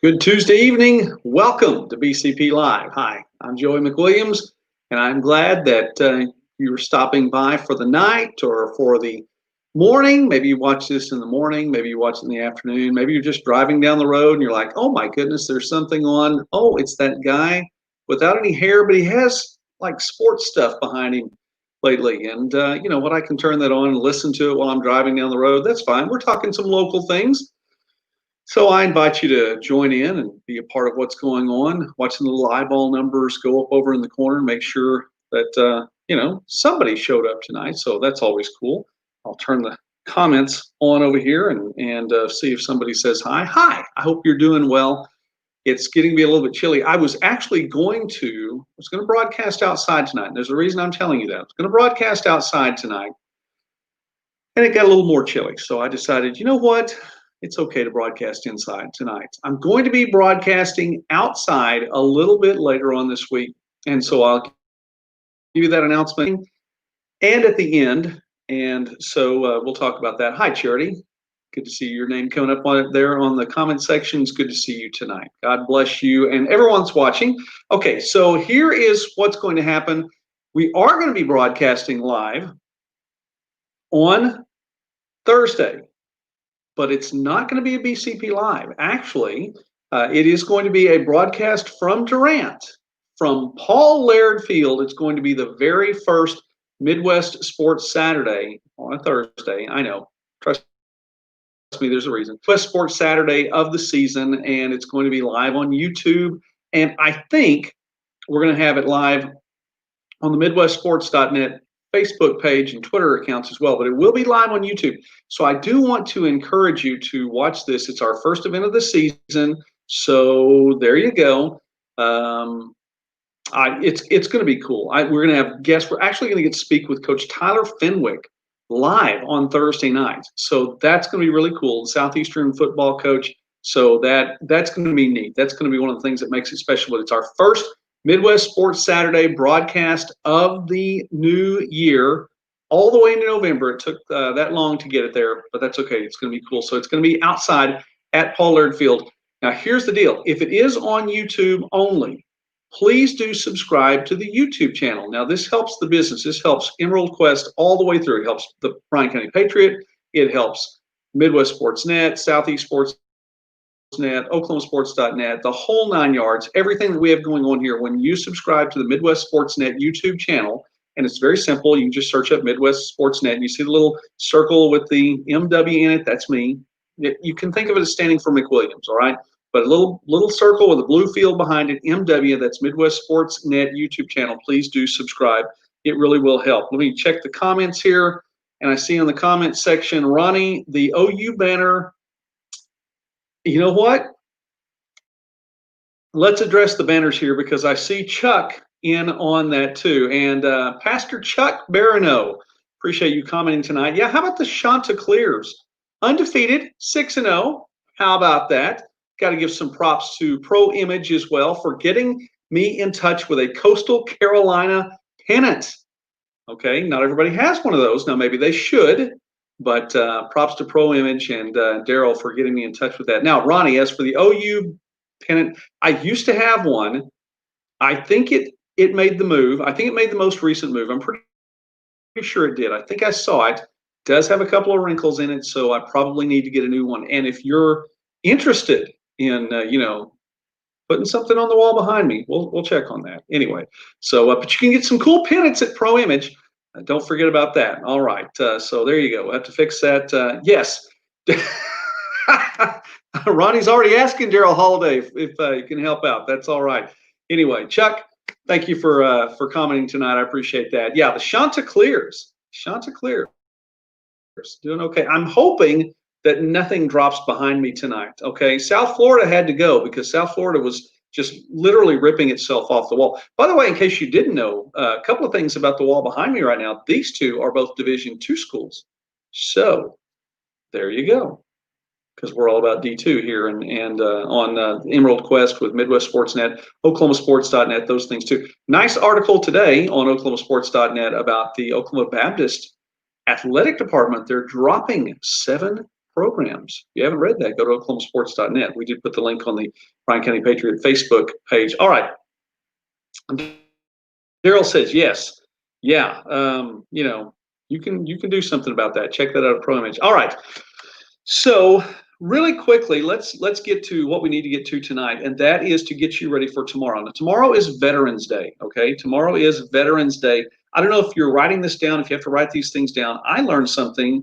Good Tuesday evening. Welcome to BCP Live. Hi, I'm Joey McWilliams, and I'm glad that you're stopping by for the night or for the morning. Maybe you watch this in the morning, maybe you watch it in the afternoon, maybe you're just driving down the road and you're like, oh my goodness, there's something on. Oh, it's that guy without any hair, but he has like sports stuff behind him lately. And you know what? I can turn that on and listen to it while I'm driving down the road. That's fine. We're talking some local things. So I invite you to join in and be a part of what's going on, watching the little eyeball numbers go up over in the corner, make sure that, somebody showed up tonight. So that's always cool. I'll turn the comments on over here and see if somebody says hi. Hi, I hope you're doing well. It's getting to be a little bit chilly. I was going to broadcast outside tonight. And there's a reason I'm telling you that. I was going to broadcast outside tonight, and it got a little more chilly. So I decided, you know what? It's okay to broadcast inside tonight. I'm going to be broadcasting outside a little bit later on this week. And so I'll give you that announcement and at the end. And so we'll talk about that. Hi, Charity. Good to see your name coming up on it there on the comment section. It's good to see you tonight. God bless you and everyone's watching. Okay, so here is what's going to happen. We are going to be broadcasting live on Thursday. But it's not going to be a BCP Live. Actually, it is going to be a broadcast from Durant, from Paul Laird Field. It's going to be the very first Midwest Sports Saturday on a Thursday. I know, trust me, there's a reason. Midwest Sports Saturday of the season, and it's going to be live on YouTube. And I think we're going to have it live on the MidwestSports.net Facebook page and Twitter accounts as well, but it will be live on YouTube. So I do want to encourage you to watch this. It's our first event of the season, so there you go. It's going to be cool. We're going to have guests. We're actually going to get to speak with Coach Tyler Fenwick live on Thursday night. So that's going to be really cool. Southeastern football coach. So that's going to be neat. That's going to be one of the things that makes it special. But it's our first Midwest Sports Saturday broadcast of the new year, all the way into November. It took that long to get it there, but that's okay. It's going to be cool. So it's going to be outside at Paul Laird Field. Now, here's the deal. If it is on YouTube only, please do subscribe to the YouTube channel. Now, this helps the business. This helps Emerald Quest all the way through. It helps the Bryan County Patriot. It helps Midwest Sports Net, Southeast Sports Net, OklahomaSports.net, the whole 9 yards, everything that we have going on here. When you subscribe to the Midwest Sports Net YouTube channel, and it's very simple, you can just search up Midwest Sports Net, and you see the little circle with the MW in it. That's me. You can think of it as standing for McWilliams, all right? But a little circle with a blue field behind it, MW, that's Midwest Sports Net YouTube channel. Please do subscribe. It really will help. Let me check the comments here, and I see in the comments section, Ronnie, the OU banner. You know what? Let's address the banners here because I see Chuck in on that too. And Pastor Chuck Barano, appreciate you commenting tonight. Yeah, how about the Chanticleers? Undefeated, 6-0. How about that? Got to give some props to Pro Image as well for getting me in touch with a Coastal Carolina pennant. Okay, not everybody has one of those. Now, maybe they should. But props to Pro Image and Daryl for getting me in touch with that. Now, Ronnie, as for the OU pennant, I used to have one. I think it made the move. I think it made the most recent move. I'm pretty sure it did. I think I saw it. It does have a couple of wrinkles in it, so I probably need to get a new one. And if you're interested in, putting something on the wall behind me, we'll check on that. Anyway, so but you can get some cool pennants at Pro Image. Don't forget about that. All right. So there you go. We'll have to fix that. Yes. Ronnie's already asking Daryl Holiday if he can help out. That's all right. Anyway, Chuck, thank you for commenting tonight. I appreciate that. Yeah, the Chanticleers. Doing okay. I'm hoping that nothing drops behind me tonight. Okay. South Florida had to go because South Florida was just literally ripping itself off the wall. By the way, in case you didn't know, a couple of things about the wall behind me right now. These two are both Division II schools. So there you go. Because we're all about D2 here and on Emerald Quest with Midwest Sports Net, OklahomaSports.net, those things too. Nice article today on OklahomaSports.net about the Oklahoma Baptist Athletic Department. They're dropping 7 programs. If you haven't read that, go to oklahomasports.net. We did put the link on the Bryan County Patriot Facebook page. All right. Daryl says yes. Yeah. You can do something about that. Check that out at ProImage. All right. So really quickly, let's get to what we need to get to tonight, and that is to get you ready for tomorrow. Now, tomorrow is Veterans Day, okay? Tomorrow is Veterans Day. I don't know if you're writing this down, if you have to write these things down. I learned something.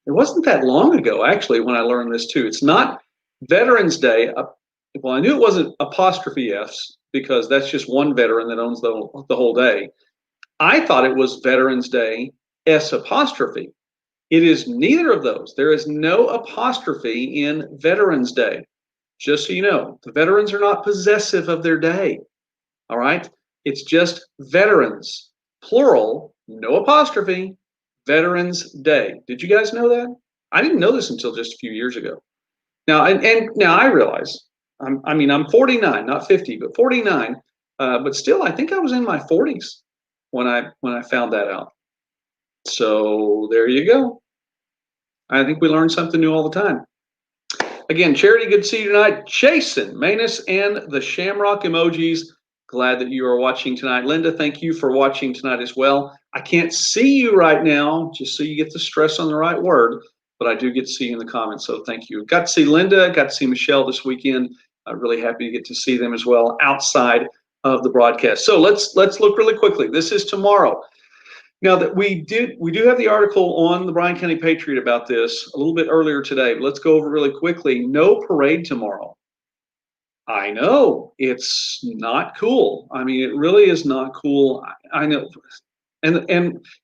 It wasn't that long ago, actually, when I learned this too. It's not Veterans Day. Well, I knew it wasn't apostrophe Fs because that's just one veteran that owns the whole day. I thought it was Veterans Day S apostrophe. It is neither of those. There is no apostrophe in Veterans Day. Just so you know, the veterans are not possessive of their day. All right? It's just veterans, plural, no apostrophe, Veterans Day. Did you guys know that? I didn't know this until just a few years ago. Now, and now I realize, I'm 49, not 50, but 49. But still, I think I was in my 40s when I found that out. So there you go. I think we learn something new all the time. Again, Charity, good to see you tonight. Jason, Manus, and the Shamrock emojis. Glad that you are watching tonight. Linda, thank you for watching tonight as well. I can't see you right now, just so you get the stress on the right word, but I do get to see you in the comments, so thank you. Got to see Linda, got to see Michelle this weekend. Really happy to get to see them as well outside of the broadcast. So let's look really quickly. This is tomorrow. Now that we do have the article on the Bryan County Patriot about this a little bit earlier today, but let's go over really quickly. No parade tomorrow. I know it's not cool. I mean, it really is not cool. I know, and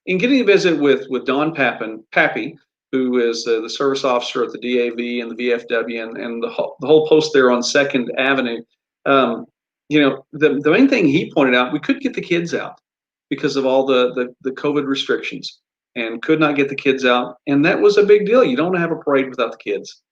in getting a visit with Don Pappy, who is the service officer at the DAV and the VFW and the whole post there on 2nd Avenue. The main thing he pointed out, we couldn't get the kids out because of all the COVID restrictions, and could not get the kids out. And that was a big deal. You don't have a parade without the kids.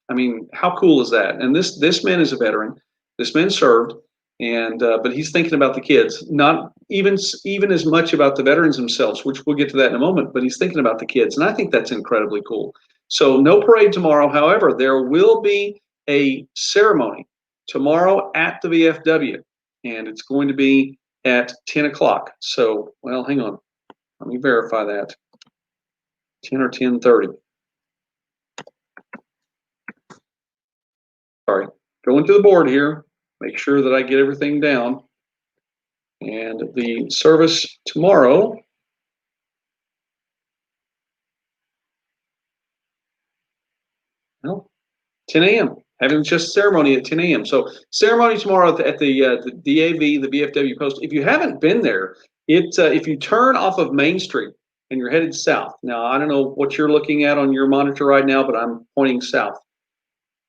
I mean, how cool is that? And this man is a veteran. This man served, and but he's thinking about the kids, not even as much about the veterans themselves, which we'll get to that in a moment, but he's thinking about the kids. And I think that's incredibly cool. So no parade tomorrow. However, there will be a ceremony tomorrow at the VFW, and it's going to be at 10 o'clock. So, well, hang on. Let me verify that. 10 or 10:30. Sorry. Going to the board here. Make sure that I get everything down. And the service tomorrow. Well, 10 a.m. Having just ceremony at 10 a.m. So ceremony tomorrow at the DAV, the VFW post. If you haven't been there, if you turn off of Main Street and you're headed south. Now, I don't know what you're looking at on your monitor right now, but I'm pointing south.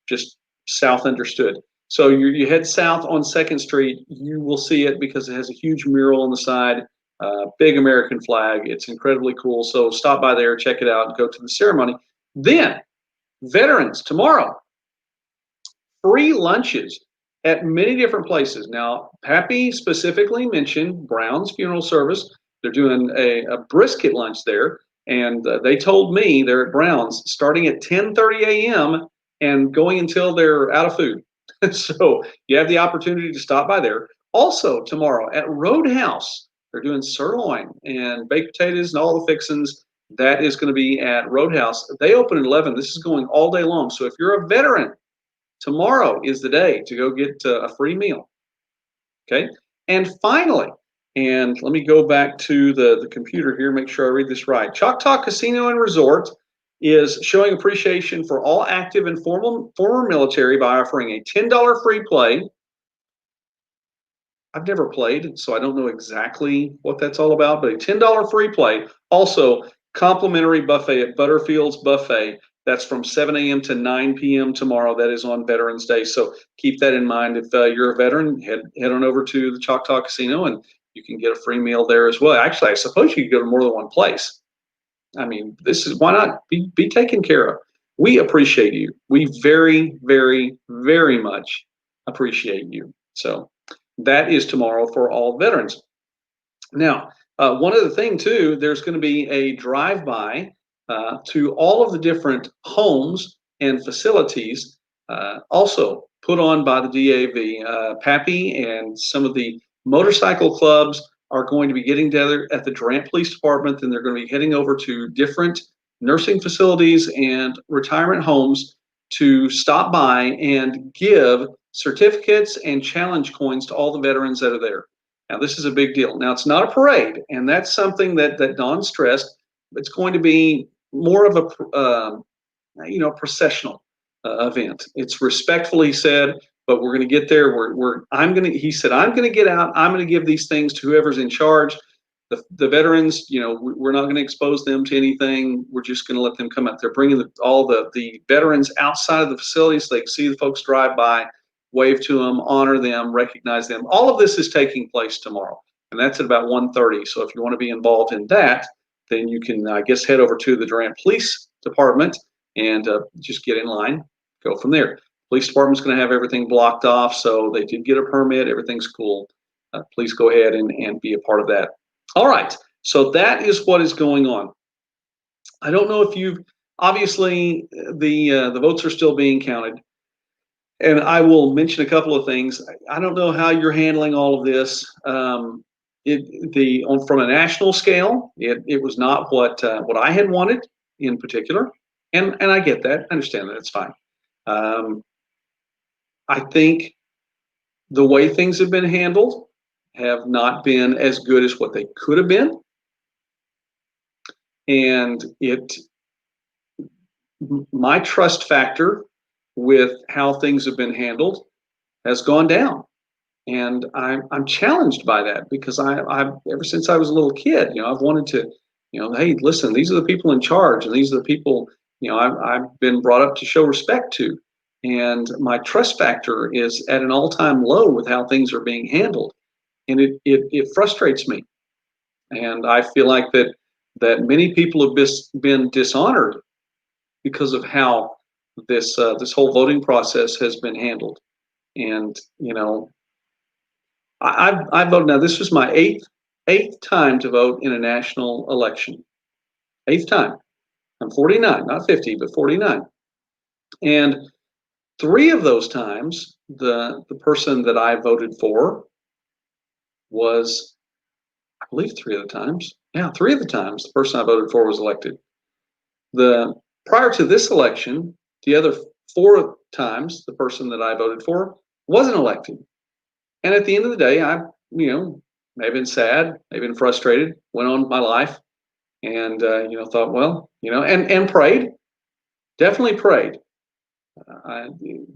Just south understood. So you head south on 2nd Street. You will see it because it has a huge mural on the side, big American flag. It's incredibly cool. So stop by there, check it out, and go to the ceremony. Then, veterans, tomorrow. Free lunches at many different places. Now, Pappy specifically mentioned Brown's Funeral Service. They're doing a brisket lunch there, and they told me they're at Brown's starting at 10:30 a.m. and going until they're out of food. So you have the opportunity to stop by there. Also, tomorrow at Roadhouse, they're doing sirloin and baked potatoes and all the fixings. That is going to be at Roadhouse. They open at 11. This is going all day long. So if you're a veteran, tomorrow is the day to go get a free meal. Okay. And finally, and let me go back to the computer here, make sure I read this right. Choctaw Casino and Resort is showing appreciation for all active and former military by offering a $10 free play. I've never played, so I don't know exactly what that's all about, but a $10 free play. Also, complimentary buffet at Butterfield's Buffet. That's from 7 a.m. to 9 p.m. tomorrow. That is on Veterans Day. So keep that in mind. If you're a veteran, head on over to the Choctaw Casino and you can get a free meal there as well. Actually, I suppose you could go to more than one place. I mean, why not be taken care of? We appreciate you. We very, very, very much appreciate you. So that is tomorrow for all veterans. Now, One other thing too, there's going to be a drive-by to all of the different homes and facilities, also put on by the DAV. Pappy and some of the motorcycle clubs are going to be getting together at the Durant Police Department, and they're going to be heading over to different nursing facilities and retirement homes to stop by and give certificates and challenge coins to all the veterans that are there. Now, this is a big deal. Now, it's not a parade, and that's something that Don stressed. It's going to be more of a processional event. It's respectful, he said, but we're going to get there. He said, I'm going to get out. I'm going to give these things to whoever's in charge. The veterans, we're not going to expose them to anything. We're just going to let them come out. They're bringing all the veterans outside of the facility so they can see the folks drive by, wave to them, honor them, recognize them. All of this is taking place tomorrow, and that's at about 1:30. So if you want to be involved in that, then you can, I guess, head over to the Durant Police Department and just get in line, go from there. Police department's going to have everything blocked off, so they did get a permit. Everything's cool. Please go ahead and be a part of that. All right, so that is what is going on. I don't know if obviously the votes are still being counted, and I will mention a couple of things. I don't know how you're handling all of this. From a national scale, it was not what I had wanted in particular, and I get that. I understand that. It's fine. I think the way things have been handled have not been as good as what they could have been. And my trust factor with how things have been handled has gone down. And I'm challenged by that because I've ever since I was a little kid, I've wanted to, hey, listen, these are the people in charge, and these are the people, I've been brought up to show respect to. And my trust factor is at an all-time low with how things are being handled. And it frustrates me. And I feel like that many people have been dishonored because of how this whole voting process has been handled. And I voted. Now, this was my eighth time to vote in a national election. Eighth time. I'm 49, not 50, but 49. And 3 of those times, the person that I voted for was, I believe 3 of the times. Yeah, 3 of the times the person I voted for was elected. Prior to this election, the other 4 times the person that I voted for wasn't elected. And at the end of the day, I, may have been sad, may have been frustrated, went on with my life, and thought, well, and prayed, definitely prayed.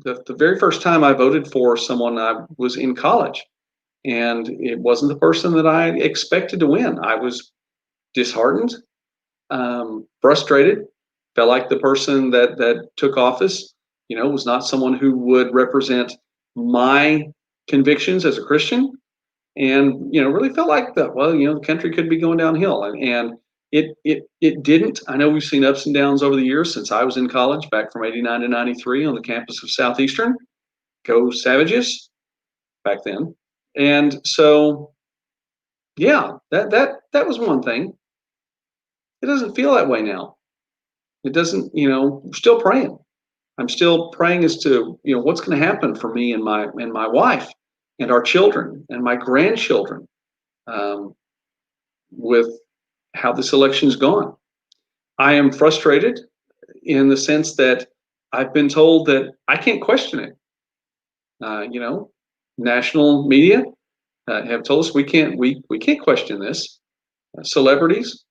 The very first time I voted for someone, I was in college, and it wasn't the person that I expected to win. I was disheartened, frustrated, felt like the person that took office, was not someone who would represent my convictions as a Christian, and really felt like that. Well, the country could be going downhill, and it didn't. I know we've seen ups and downs over the years since I was in college, back from '89 to '93 on the campus of Southeastern. Go Savages, back then. And so, yeah, that was one thing. It doesn't feel that way now. It doesn't. We're still praying. I'm still praying as to what's going to happen for me and my wife and our children and my grandchildren with how this election's gone. I am frustrated in the sense that I've been told that I can't question it. National media have told us we can't question this. Celebrities,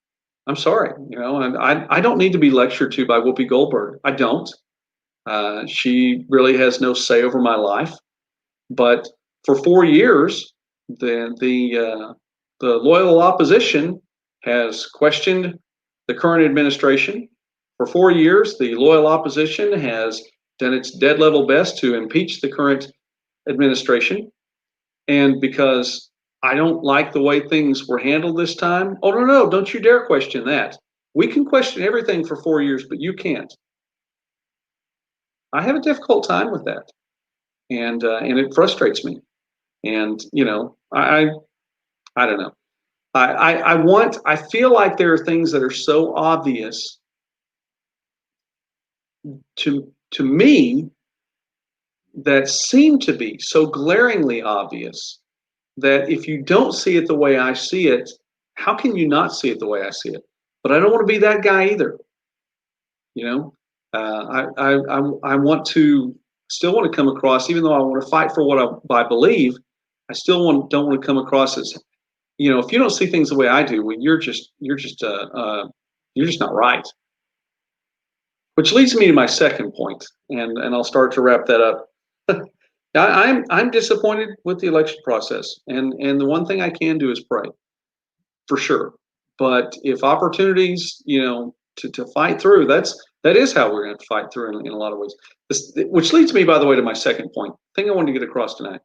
I'm sorry, and I don't need to be lectured to by Whoopi Goldberg. I don't. She really has no say over my life. But for 4 years, the loyal opposition has questioned the current administration. For 4 years, the loyal opposition has done its dead level best to impeach the current administration. And because I don't like the way things were handled this time, oh, no, don't you dare question that. We can question everything for 4 years, but you can't. I have a difficult time with that. And it frustrates me. And, I don't know. I feel like there are things that are so obvious to me that seem to be so glaringly obvious that if you don't see it the way I see it, how can you not see it the way I see it? But I don't want to be that guy either. You know, I want to still want to come across, even though I want to fight for what I believe, I still don't want to come across as, if you don't see things the way I do, well, you're just not right. Which leads me to my second point, and I'll start to wrap that up. I'm disappointed with the election process, and the one thing I can do is pray, for sure. But if opportunities, to fight through, that is how we're going to fight through in a lot of ways. Which leads me, by the way, to my second point. Thing I wanted to get across tonight.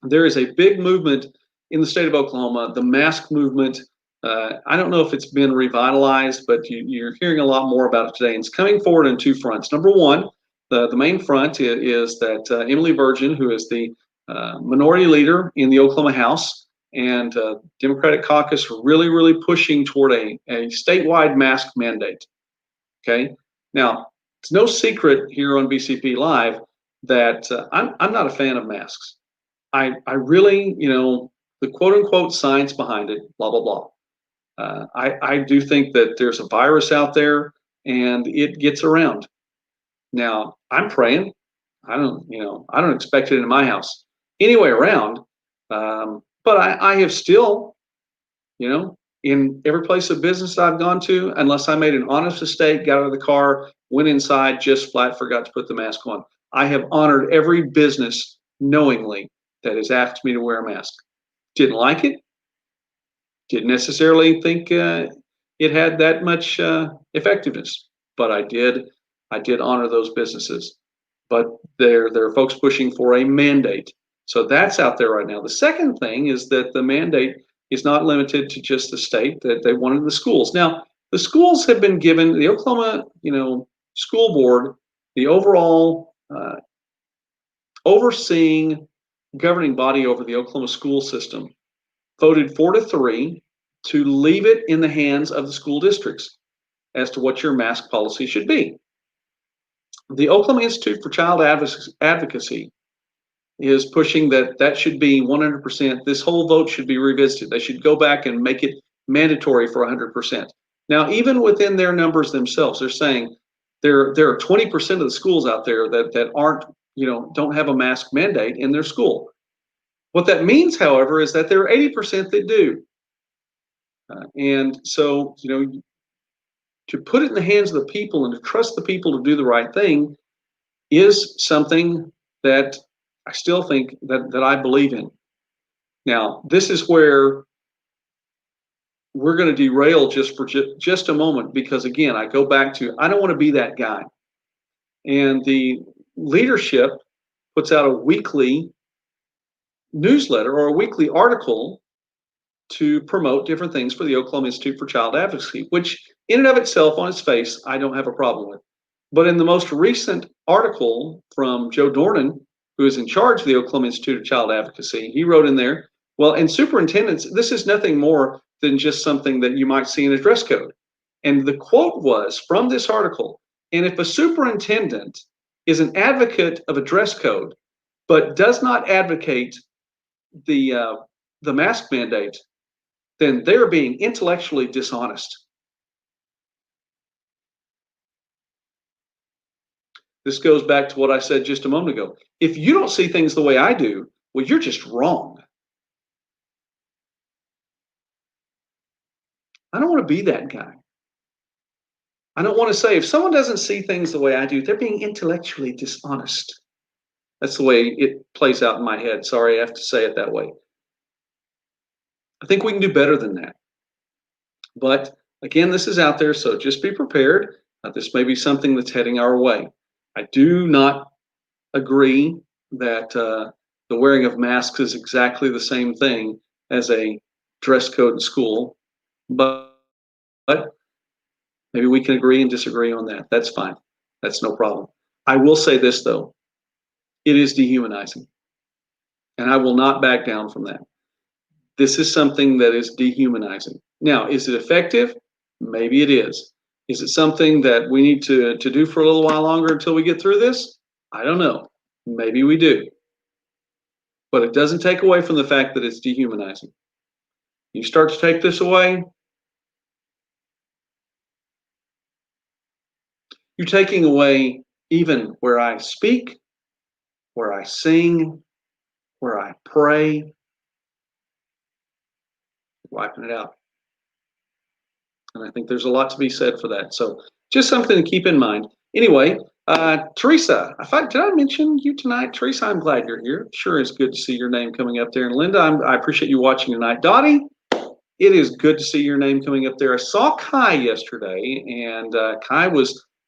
There is a big movement in the state of Oklahoma, the mask movement. I don't know if it's been revitalized, but you're hearing a lot more about it today. And it's coming forward on two fronts. Number one, the main front is that Emily Virgin, who is the minority leader in the Oklahoma House, and Democratic caucus really, really pushing toward a statewide mask mandate. Okay. Now, it's no secret here on BCP Live that I'm not a fan of masks. I really, the quote unquote science behind it, blah, blah, blah. I do think that there's a virus out there and it gets around. Now, I'm praying. I don't expect it in my house anyway around. But I have still, in every place of business I've gone to, unless I made an honest mistake, got out of the car, went inside, just flat forgot to put the mask on. I have honored every business knowingly that has asked me to wear a mask. Didn't like it. Didn't necessarily think it had that much effectiveness, but I did honor those businesses. But there are folks pushing for a mandate. So that's out there right now. The second thing is that the mandate is not limited to just the state, that they wanted the schools. Now, the schools have been given, the Oklahoma, school board, the overall overseeing governing body over the Oklahoma school system, voted 4-3 to leave it in the hands of the school districts as to what your mask policy should be. The Oklahoma Institute for Child Advocacy is pushing that should be 100%. This whole vote should be revisited. They should go back and make it mandatory for 100%. Now, even within their numbers themselves, they're saying there are 20% of the schools out there that aren't, don't have a mask mandate in their school. What that means, however, is that there are 80% that do. And so, to put it in the hands of the people and to trust the people to do the right thing is something that I still think that I believe in. Now, this is where we're going to derail just for just a moment, because again, I go back to, I don't want to be that guy. And the leadership puts out a weekly newsletter or a weekly article to promote different things for the Oklahoma Institute for Child Advocacy, which in and of itself, on its face, I don't have a problem with. But in the most recent article from Joe Dornan, who is in charge of the Oklahoma Institute of Child Advocacy, he wrote in there, well, in superintendents, this is nothing more than just something that you might see in a dress code. And the quote was from this article, and if a superintendent is an advocate of a dress code, but does not advocate the mask mandate, then they're being intellectually dishonest. This goes back to what I said just a moment ago. If you don't see things the way I do, well, you're just wrong. I don't want to be that guy. I don't want to say, if someone doesn't see things the way I do, they're being intellectually dishonest. That's the way it plays out in my head. Sorry, I have to say it that way. I think we can do better than that. But again, this is out there, so just be prepared. This may be something that's heading our way. I do not agree that the wearing of masks is exactly the same thing as a dress code in school, but maybe we can agree and disagree on that. That's fine. That's no problem. I will say this, though. It is dehumanizing, and I will not back down from that. This is something that is dehumanizing. Now, is it effective? Maybe it is. Is it something that we need to do for a little while longer until we get through this? I don't know. Maybe we do. But it doesn't take away from the fact that it's dehumanizing. You start to take this away, you're taking away even where I speak, where I sing, where I pray, wiping it out. And I think there's a lot to be said for that. So just something to keep in mind. Anyway, Teresa, did I mention you tonight? Teresa, I'm glad you're here. Sure is good to see your name coming up there. And Linda, I appreciate you watching tonight. Dottie, it is good to see your name coming up there. I saw Kai yesterday, and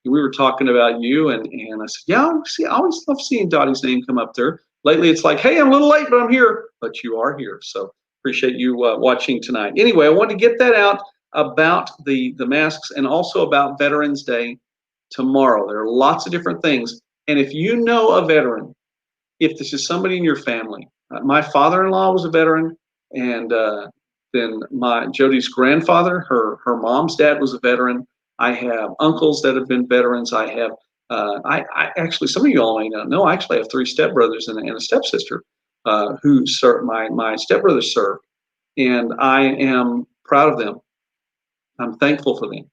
we were talking about you, and I said, yeah, I always love seeing Dottie's name come up there. Lately, it's like, hey, I'm a little late, but I'm here. But you are here, so appreciate you watching tonight. Anyway, I wanted to get that out about the masks and also about Veterans Day tomorrow. There are lots of different things, and if you know a veteran, if this is somebody in your family, my father-in-law was a veteran, and then Jody's grandfather, her mom's dad was a veteran. I have uncles that have been veterans. I have I actually, some of you all may not know, I actually have 3 stepbrothers and a stepsister who served. My stepbrothers served, and I am proud of them. I'm thankful for them.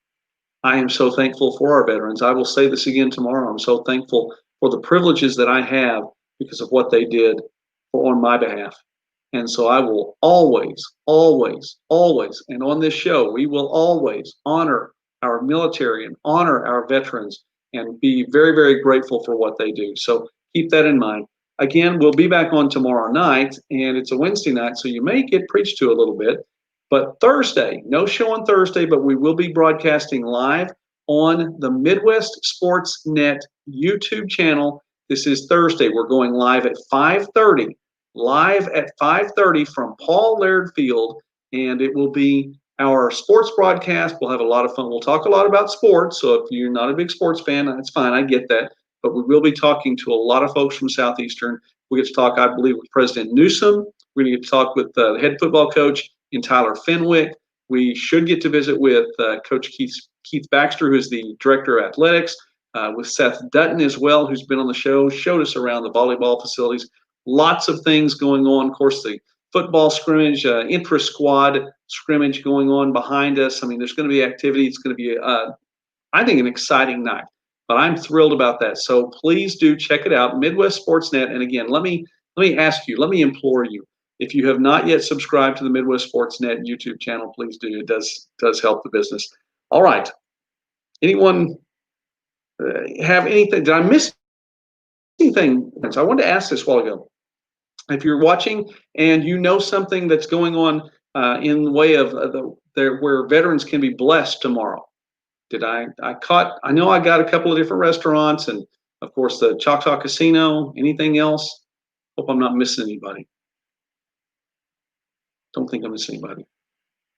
I am so thankful for our veterans. I will say this again tomorrow. I'm so thankful for the privileges that I have because of what they did on my behalf. And so I will always, always, always, and on this show, we will always honor our military and honor our veterans and be very, very grateful for what they do. So keep that in mind. Again, we'll be back on tomorrow night, and it's a Wednesday night, so you may get preached to a little bit. But Thursday, no show on Thursday, but we will be broadcasting live on the Midwest Sports Net YouTube channel. This is Thursday. We're going live at 5:30. Live at 5:30 from Paul Laird Field, and it will be our sports broadcast. We'll have a lot of fun. We'll talk a lot about sports, so if you're not a big sports fan, that's fine. I get that. But we will be talking to a lot of folks from Southeastern. We get to talk, I believe, with President Newsom. We're going to get to talk with the head football coach in Tyler Fenwick. We should get to visit with Coach Keith Baxter, who's the director of athletics, with Seth Dutton as well, who's been on the show, showed us around the volleyball facilities. Lots of things going on. Of course, the football scrimmage, intra-squad scrimmage going on behind us. I mean, there's going to be activity. It's going to be, I think, an exciting night. But I'm thrilled about that. So please do check it out, Midwest Sportsnet. And again, let me ask you, let me implore you, if you have not yet subscribed to the Midwest Sportsnet YouTube channel, please do. It does help the business. All right. Anyone have anything? Did I miss anything? So I wanted to ask this a while ago. If you're watching and you know something that's going on in the way of where veterans can be blessed tomorrow, I know I got a couple of different restaurants and of course the Choctaw Casino. Anything else? Hope I'm not missing anybody. Don't think I'm missing anybody.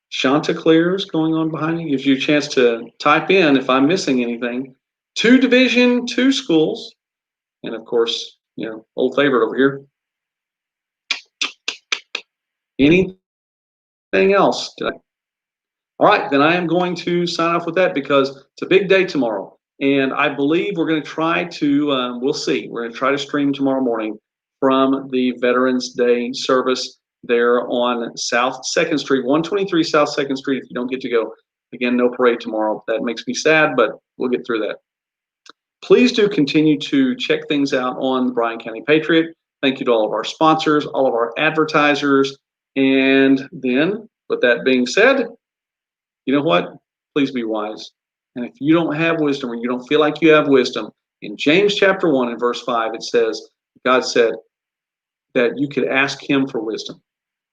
Chanticleer's going on behind you. Gives you a chance to type in if I'm missing anything. 2 Division II schools, and of course, old favorite over here. Anything else today? All right, then I am going to sign off with that because it's a big day tomorrow. And I believe we're going to try to, we'll see, we're going to try to stream tomorrow morning from the Veterans Day service there on South 2nd Street, 123 South 2nd Street. If you don't get to go, again, no parade tomorrow. That makes me sad, but we'll get through that. Please do continue to check things out on the Bryan County Patriot. Thank you to all of our sponsors, all of our advertisers. And then, with that being said, you know what? Please be wise. And if you don't have wisdom or you don't feel like you have wisdom, in James chapter 1 and verse 5, it says, God said that you could ask him for wisdom.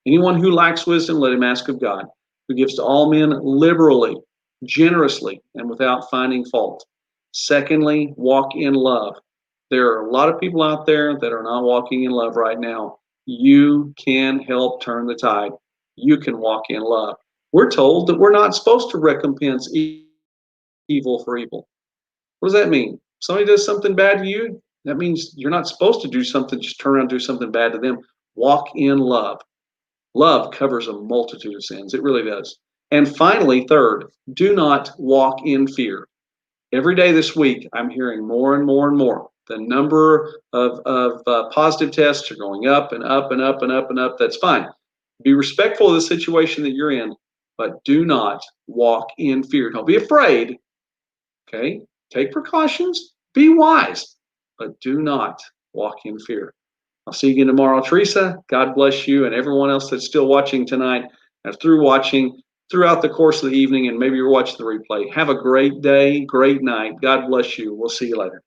Anyone who lacks wisdom, let him ask of God, who gives to all men liberally, generously, and without finding fault. Secondly, walk in love. There are a lot of people out there that are not walking in love right now. You can help turn the tide. You can walk in love. We're told that we're not supposed to recompense evil for evil. What does that mean? Somebody does something bad to you, that means you're not supposed to do something, just turn around and do something bad to them. Walk in love. Love covers a multitude of sins. It really does. And finally, third, do not walk in fear. Every day this week, I'm hearing more and more and more. The number of positive tests are going up and up and up and up and up. That's fine. Be respectful of the situation that you're in, but do not walk in fear. Don't be afraid. Okay? Take precautions. Be wise, but do not walk in fear. I'll see you again tomorrow. Teresa, God bless you and everyone else that's still watching tonight and through watching throughout the course of the evening, and maybe you're watching the replay. Have a great day, great night. God bless you. We'll see you later.